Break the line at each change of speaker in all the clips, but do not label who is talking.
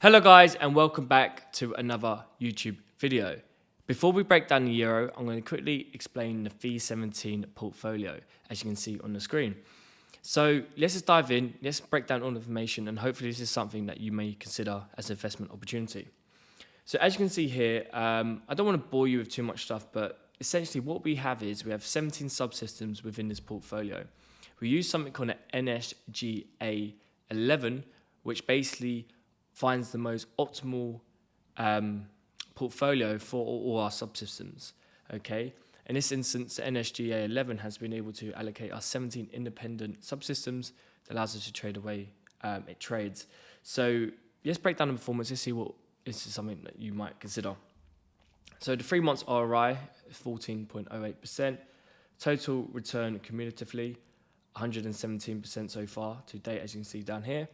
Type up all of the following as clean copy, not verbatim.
Hello guys, and welcome back to another YouTube video. Before we break down the euro, I'm going to quickly explain the fee17 portfolio, as you can see on the screen. So let's just dive in, let's break down all the information, and hopefully this is something that you may consider as an investment opportunity. So as you can see here, I don't want to bore you with too much stuff, but essentially what we have is we have 17 subsystems within this portfolio. We use something called an NSGA11, which basically finds the most optimal portfolio for all our subsystems, okay? In this instance, the NSGA11 has been able to allocate our 17 independent subsystems that allows us to trade away it trades. So let's break down the performance. Let's see what this is something that you might consider. So the 3 months ROI is 14.08%. Total return cumulatively, 117% so far to date, as you can see down here.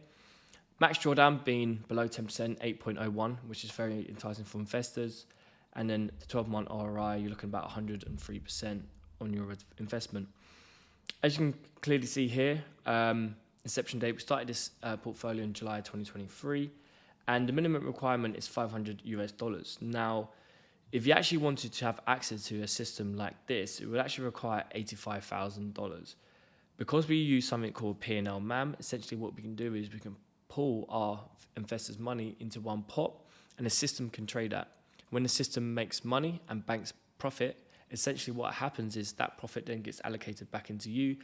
Max drawdown being below 10%, 8.01, which is very enticing for investors. And then the 12-month ROI, you're looking about 103% on your investment. As you can clearly see here, inception date, we started this portfolio in July 2023, and the minimum requirement is $500 US. Now, if you actually wanted to have access to a system like this, it would actually require $85,000. Because we use something called P&L MAM, essentially what we can do is we can pull our investors' money into one pot, and the system can trade that. When the system makes money and banks profit, essentially what happens is that profit then gets allocated back into you,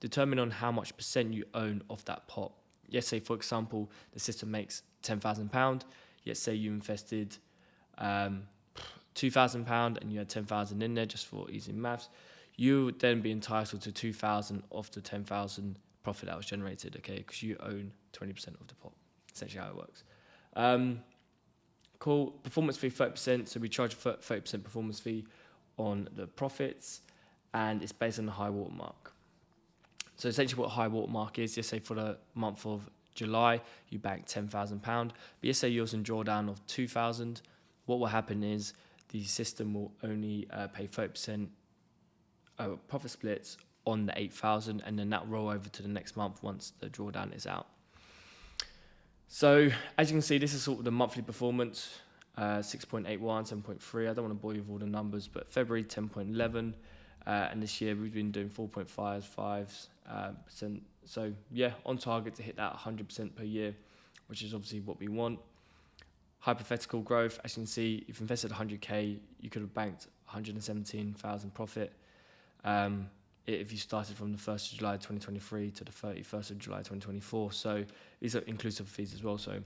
determining on how much percent you own of that pot. Let's say, for example, the system makes £10,000. Let's say you invested £2,000 and you had 10,000 in there, just for easy maths. You would then be entitled to 2,000 of the 10,000 profit that was generated, okay, because you own 20% of the pot. Essentially how it works. Cool. Performance fee 30%, so we charge a 30% performance fee on the profits, and it's based on the high water mark. So essentially what high water mark is, let's say for the month of July, you bank £10,000, but let's say yours in drawdown of 2,000, what will happen is the system will only pay 30% profit splits on the 8,000, and then that will roll over to the next month once the drawdown is out. So as you can see, this is sort of the monthly performance, 6.81, 7.3. I don't want to bore you with all the numbers, but February 10.11, and this year we've been doing 4.55%. So yeah, on target to hit that 100% per year, which is obviously what we want. Hypothetical growth, as you can see, if you invested 100k, you could have banked 117,000 profit. If you started from the 1st of July 2023 to the 31st of July 2024. So these are inclusive fees as well. So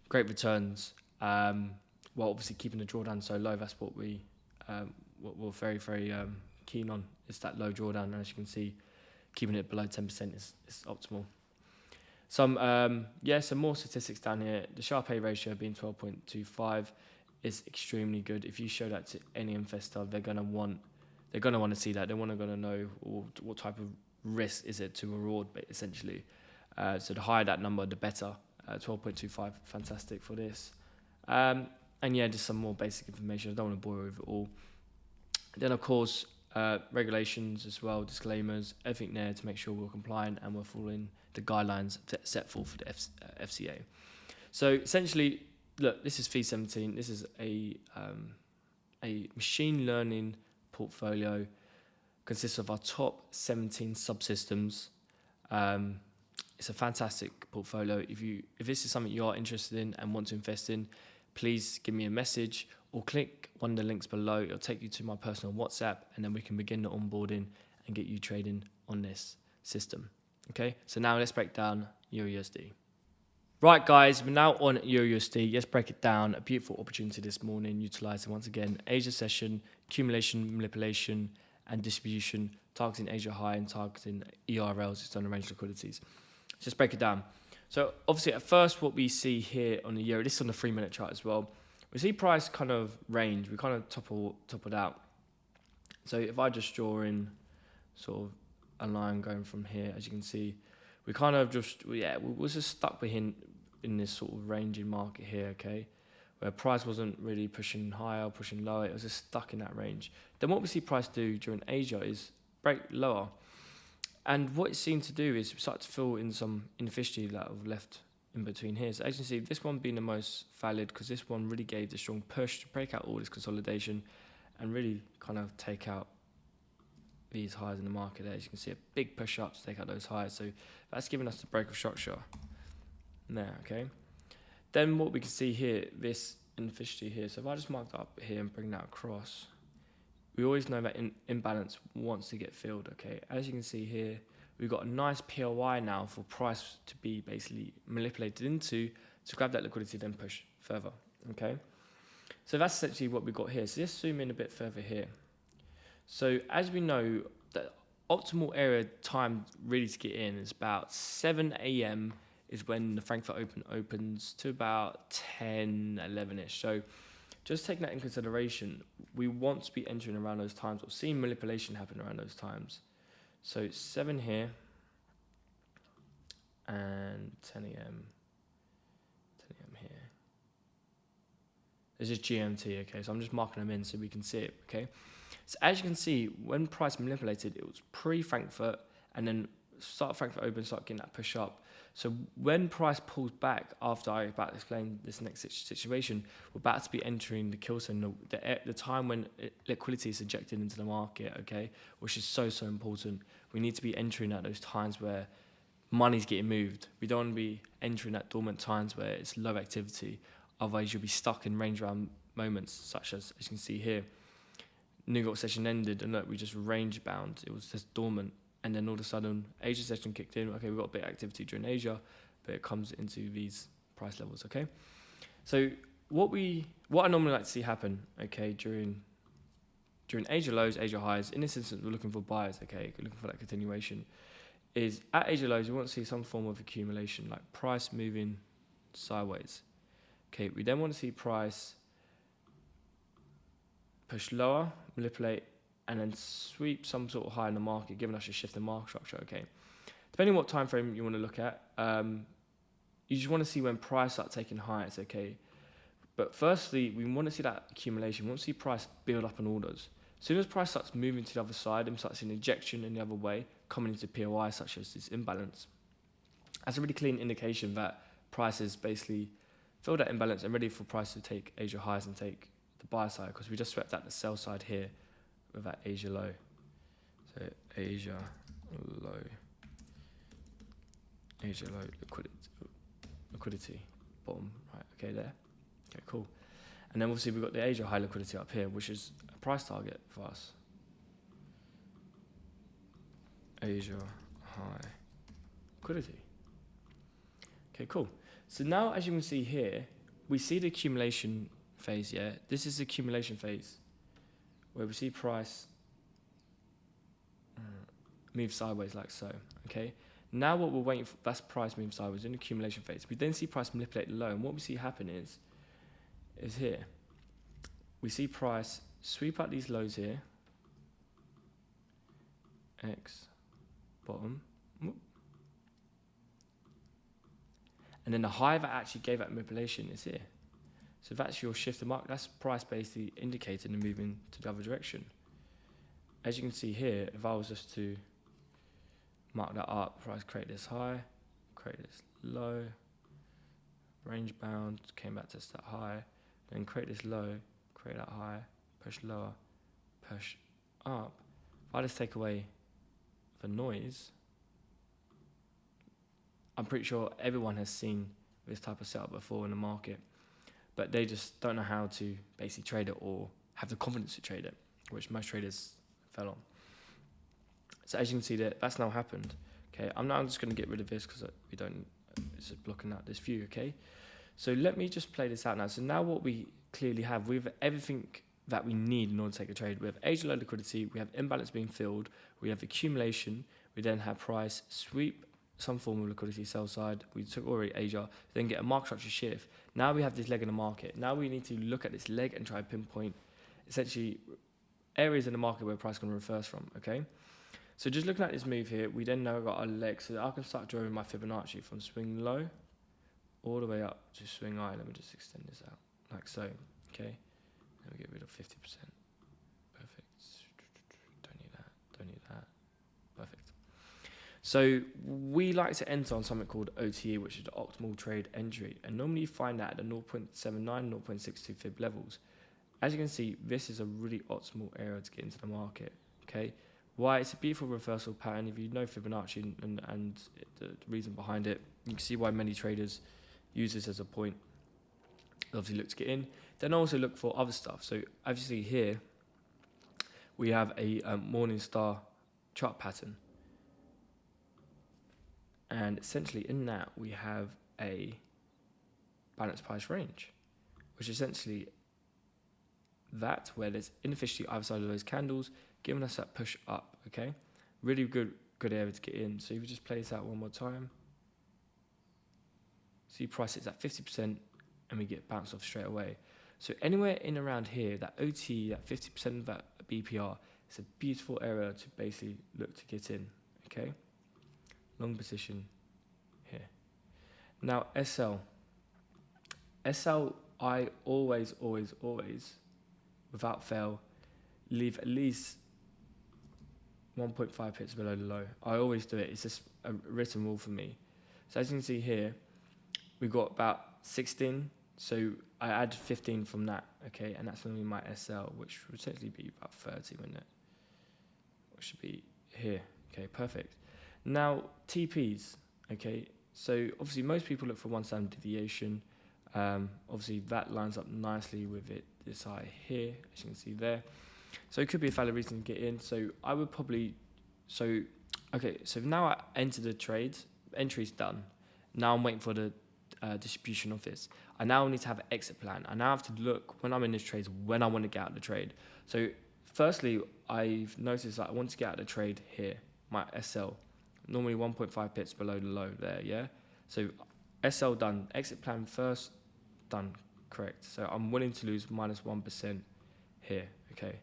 great returns. While obviously keeping the drawdown so low, that's what we're very, very keen on, is that low drawdown. And as you can see, keeping it below 10% is optimal. Some more statistics down here. The Sharpe ratio being 12.25 is extremely good. If you show that to any investor, they're going to want to see that. They're going to know what type of risk is it to reward, essentially. So the higher that number, the better. 12.25, fantastic for this. And yeah, just some more basic information. I don't want to bore you with it all. Then, of course, regulations as well, disclaimers, everything there to make sure we're compliant and we're following the guidelines set forth for the FCA. So essentially, look, this is fee17. This is a machine learning portfolio, consists of our top 17 subsystems. It's a fantastic portfolio. If this is something you are interested in and want to invest in, please give me a message or click one of the links below. It'll take you to my personal WhatsApp, and then we can begin the onboarding and get you trading on this system. Okay, so now let's break down EURUSD. Right, guys, we're now on EURUSD. Let's break it down. A beautiful opportunity this morning, utilizing once again Asia session, accumulation, manipulation, and distribution, targeting Asia high and targeting ERLs, external range liquidities. Let's break it down. So obviously, at first, what we see here on the euro, this is on the 3-minute chart as well. We see price kind of range. We kind of toppled out. So if I just draw in sort of a line going from here, as you can see, we kind of we're just stuck in this sort of ranging market here, okay, where price wasn't really pushing higher or pushing lower. It was just stuck in that range. Then what we see price do during Asia is break lower. And what it seemed to do is start to fill in some inefficiency that have left in between here. So as you can see, this one being the most valid because this one really gave the strong push to break out all this consolidation and really kind of take out these highs in the market there. As you can see, a big push up to take out those highs. So that's giving us the break of structure there, okay? Then what we can see here, this inefficiency here. So if I just mark that up here and bring that across, we always know that imbalance wants to get filled, okay? As you can see here, we've got a nice POI now for price to be basically manipulated into to grab that liquidity, then push further, okay? So that's essentially what we've got here. So let's zoom in a bit further here. So as we know, the optimal area time really to get in is about 7 a.m. is when the Frankfurt Open opens to about 10, 11-ish. So just taking that in consideration, we want to be entering around those times or seeing manipulation happen around those times. So it's 7 here and 10 a.m. 10 a.m. here. It's just GMT, okay? So I'm just marking them in so we can see it, okay? So as you can see, when price manipulated, it was pre-Frankfurt and then start Frankfurt Open, start getting that push up. So when price pulls back after I about to explain this next situation, we're about to be entering the kill zone, the time when liquidity is ejected into the market, okay, which is so important. We need to be entering at those times where money's getting moved. We don't want to be entering at dormant times where it's low activity. Otherwise, you'll be stuck in range bound moments, such as you can see here. New York session ended, and look, we just range bound. It was just dormant. And then all of a sudden, Asia session kicked in. Okay, we've got a bit of activity during Asia, but it comes into these price levels, okay? So what I normally like to see happen, okay, during Asia lows, Asia highs, in this instance, we're looking for buyers, okay, looking for that continuation, is at Asia lows, we want to see some form of accumulation, like price moving sideways. Okay, we then want to see price push lower, manipulate, and then sweep some sort of high in the market, giving us a shift in market structure, okay? Depending on what time frame you want to look at, you just want to see when price starts taking highs, okay? But firstly, we want to see that accumulation. We want to see price build up on orders. As soon as price starts moving to the other side and starts seeing injection in the other way, coming into POI, such as this imbalance, that's a really clean indication that price is basically filled that imbalance and ready for price to take Asia highs and take the buy side, because we just swept at the sell side here with that Asia low. So Asia low liquidity bottom, right? Okay, there. Okay, cool. And then obviously we've got the Asia high liquidity up here, which is a price target for us. Asia high liquidity. Okay, cool. So now, as you can see here, we see the accumulation phase. Yeah, this is the accumulation phase, where we see price move sideways like so, okay? Now what we're waiting for, that's price move sideways in the accumulation phase. We then see price manipulate low, and what we see happen is here. We see price sweep out these lows here, X, bottom, and then the high that actually gave that manipulation is here. So that's your shift of market. That's price basically indicating and moving to the other direction. As you can see here, if I was just to mark that up, price create this high, create this low, range bound, came back to that high, then create this low, create that high, push lower, push up. If I just take away the noise, I'm pretty sure everyone has seen this type of setup before in the market, but they just don't know how to basically trade it or have the confidence to trade it, which most traders fell on. So as you can see that's now happened. Okay, I'm just going to get rid of this because it's just blocking out this view, okay? So let me just play this out now. So now what we clearly have, we have everything that we need in order to take a trade. We have Asia low liquidity, we have imbalance being filled, we have accumulation, we then have price sweep, some form of liquidity sell side, we took already Asia, then get a market structure shift. Now we have this leg in the market. Now we need to look at this leg and try to pinpoint essentially areas in the market where price can reverse from, okay? So just looking at this move here, we then know got our leg, so I can start drawing my Fibonacci from swing low all the way up to swing high. Let me just extend this out like so, okay? Let me get rid of 50%. Perfect. Don't need that. Perfect. So we like to enter on something called OTE, which is the optimal trade entry. And normally you find that at the 0.79, 0.62 fib levels. As you can see, this is a really optimal area to get into the market. Okay, why? It's a beautiful reversal pattern. If you know Fibonacci and the reason behind it, you can see why many traders use this as a point. Obviously look to get in. Then also look for other stuff. So as you see here, we have a Morningstar chart pattern. And essentially in that, we have a balanced price range, which essentially that where there's inefficiency either side of those candles, giving us that push up, okay? Really good area to get in. So if you just play this out one more time, see price is at 50% and we get bounced off straight away. So anywhere in around here, that OT, that 50% of that BPR, it's a beautiful area to basically look to get in, okay? Long position here. Now SL, I always, without fail, leave at least 1.5 pips below the low. I always do it. It's just a written rule for me. So as you can see here, we've got about 16. So I add 15 from that, okay? And that's normally my SL, which would essentially be about 30, wouldn't it? Which should be here. Okay, perfect. Now, TPs, okay? So obviously most people look for one standard deviation. Obviously that lines up nicely with it, this high here, as you can see there. So it could be a valid reason to get in. So I would probably, so now I enter the trades, entry's done. Now I'm waiting for the distribution of this. I now need to have an exit plan. I now have to look when I'm in this trade when I want to get out of the trade. So firstly, I've noticed that I want to get out of the trade here, my SL, normally 1.5 pips below the low there, yeah? So SL done, exit plan first, done, correct. So I'm willing to lose minus 1% here, okay?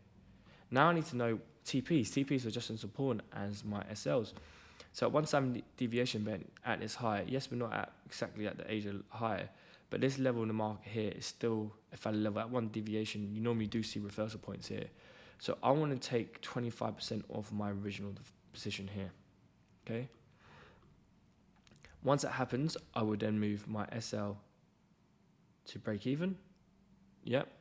Now I need to know TPs. TPs are just as important as my SLs. So at one standard deviation bent at this high, yes, we're not exactly at the Asia high, but this level in the market here is still a valid level. At one deviation, you normally do see reversal points here. So I want to take 25% off my original position here, okay? Once that happens, I would then move my SL to break even. Yep,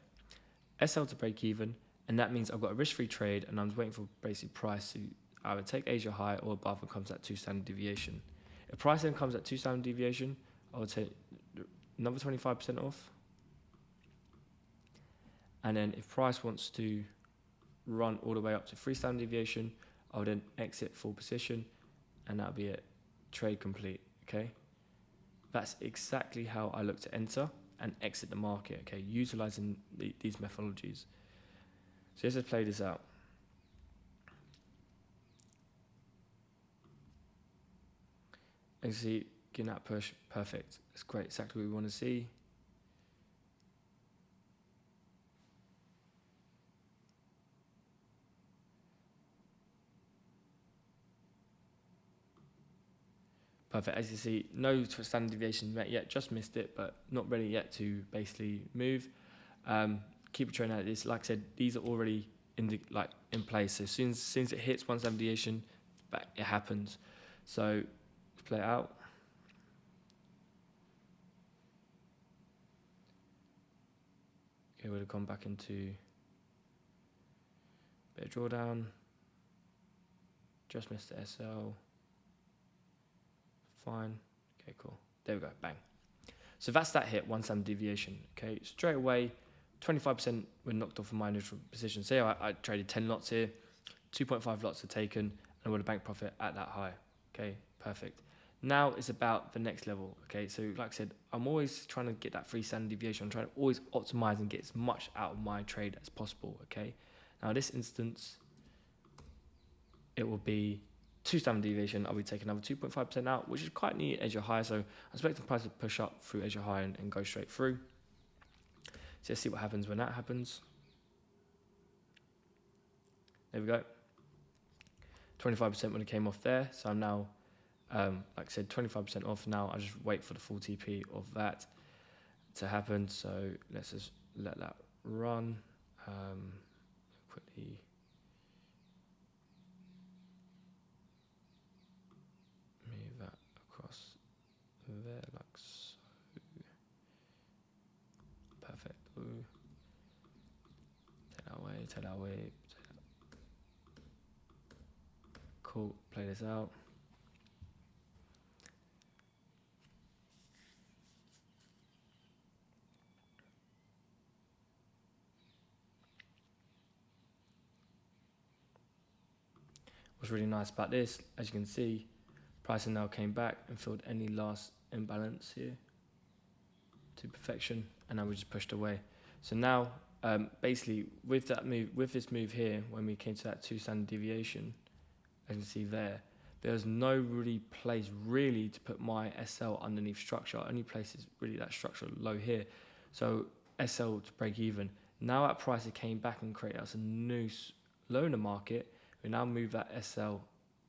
SL to break even, and that means I've got a risk-free trade, and I'm waiting for basically price to either take Asia high or above and comes at 2 standard deviation. If price then comes at 2 standard deviation, I would take another 25% off. And then if price wants to run all the way up to 3 standard deviation, I would then exit full position, and that'll be it. Trade complete, okay? That's exactly how I look to enter and exit the market, okay? Utilizing these methodologies. So let's just play this out. As you see, getting that push, perfect. That's great, exactly what we want to see. Perfect, as you see, no standard deviation met yet, just missed it, but not ready yet to basically move. Keep a train out of this. Like I said, these are already in place. So as soon as it hits one standard deviation, it happens. So let's play it out. Okay, we'll come back into a bit of drawdown. Just missed the SL. Fine. Okay, cool. There we go. Bang. So that's that hit, one standard deviation. Okay, straight away, 25% were knocked off of my initial position. Say I traded 10 lots here, 2.5 lots are taken, and I would have bank profit at that high. Okay, perfect. Now it's about the next level. Okay, so like I said, I'm always trying to get that 3 standard deviation. I'm trying to always optimize and get as much out of my trade as possible. Okay, now in this instance, it will be 2 standard deviation. I'll be taking another 2.5% out, which is quite neat as your high. So I'm expecting price to push up through as your high and go straight through. So let's see what happens when that happens. There we go. 25% when it came off there. So I'm now, like I said, 25% off now. I just wait for the full TP of that to happen. So let's just let that run. Quickly. take that away. Cool, play this out. What's really nice about this, as you can see, pricing now came back and filled any last imbalance here to perfection, and now we just pushed away. So now, basically, with that move, with this move here, when we came to that 2 standard deviation, as you can see there's no really place really to put my SL underneath structure. Only place is really that structure low here. So SL to break even. Now at price, it came back and created us a new low in the market. We now move that SL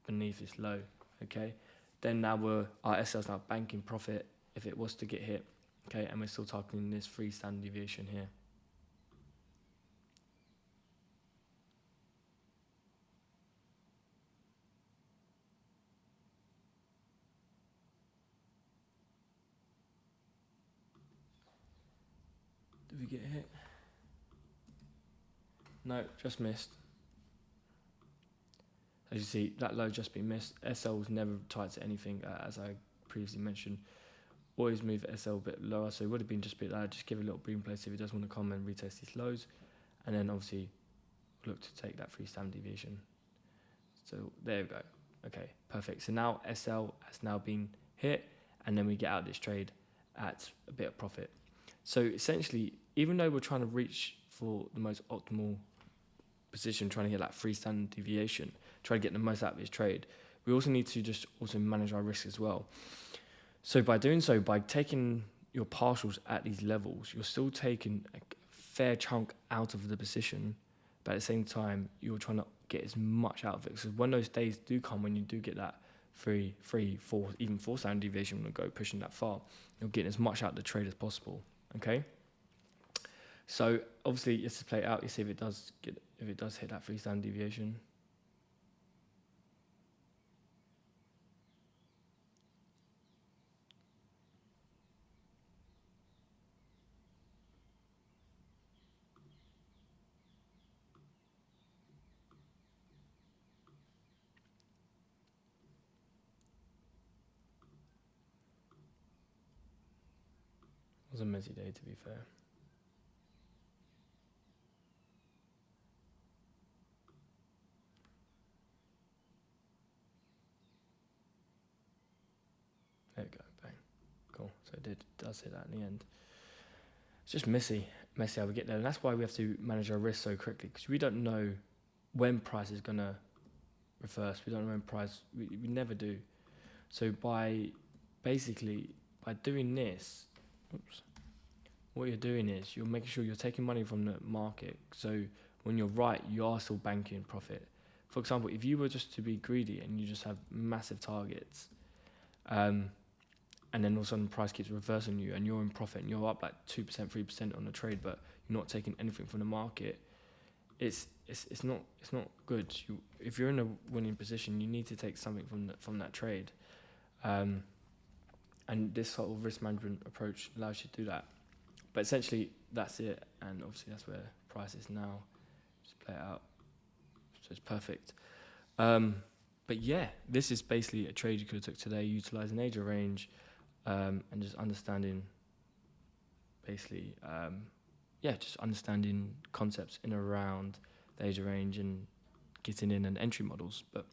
beneath this low, okay? Then now our SL's now banking profit if it was to get hit, okay? And we're still targeting this 3 standard deviation here. Did we get hit? No, just missed. As you see, that low just been missed. SL was never tied to anything, as I previously mentioned. Always move SL a bit lower, so it would have been just a bit lower. Just give it a little breathing place if it does want to come and retest these lows. And then obviously look to take that 3 standard deviation. So there we go. Okay, perfect. So now SL has now been hit, and then we get out this trade at a bit of profit. So essentially, even though we're trying to reach for the most optimal position, trying to get that 3 standard deviation, try to get the most out of this trade, we also need to just also manage our risk as well. So by doing so, by taking your partials at these levels, you're still taking a fair chunk out of the position, but at the same time, you're trying to get as much out of it. So when those days do come, when you do get that 3, 4, even 4 standard deviation, when you go pushing that far, you're getting as much out of the trade as possible. Okay. So obviously, let's just play it out. You see if it does hit that 3 standard deviation. It was a messy day, to be fair. There we go, bang. Cool. So it does hit that in the end. It's just messy how we get there. And that's why we have to manage our risk so quickly, because we don't know when price is going to reverse. We don't know when price, we never do. So by doing this, what you're doing is you're making sure you're taking money from the market. So when you're right, you are still banking profit. For example, if you were just to be greedy and you just have massive targets, and then all of a sudden the price keeps reversing you and you're in profit and you're up like 2%, 3% on the trade, but you're not taking anything from the market, it's not good. If you're in a winning position, you need to take something from that trade. And this sort of risk management approach allows you to do that. But essentially, that's it. And obviously, that's where price is now. Just play it out. So it's perfect. But yeah, this is basically a trade you could have took today, utilizing Asia range, and just understanding, basically, just understanding concepts in and around the Asia range and getting in and entry models. But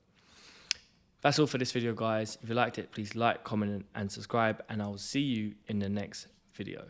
that's all for this video, guys. If you liked it, please like, comment, and subscribe, and I'll see you in the next video.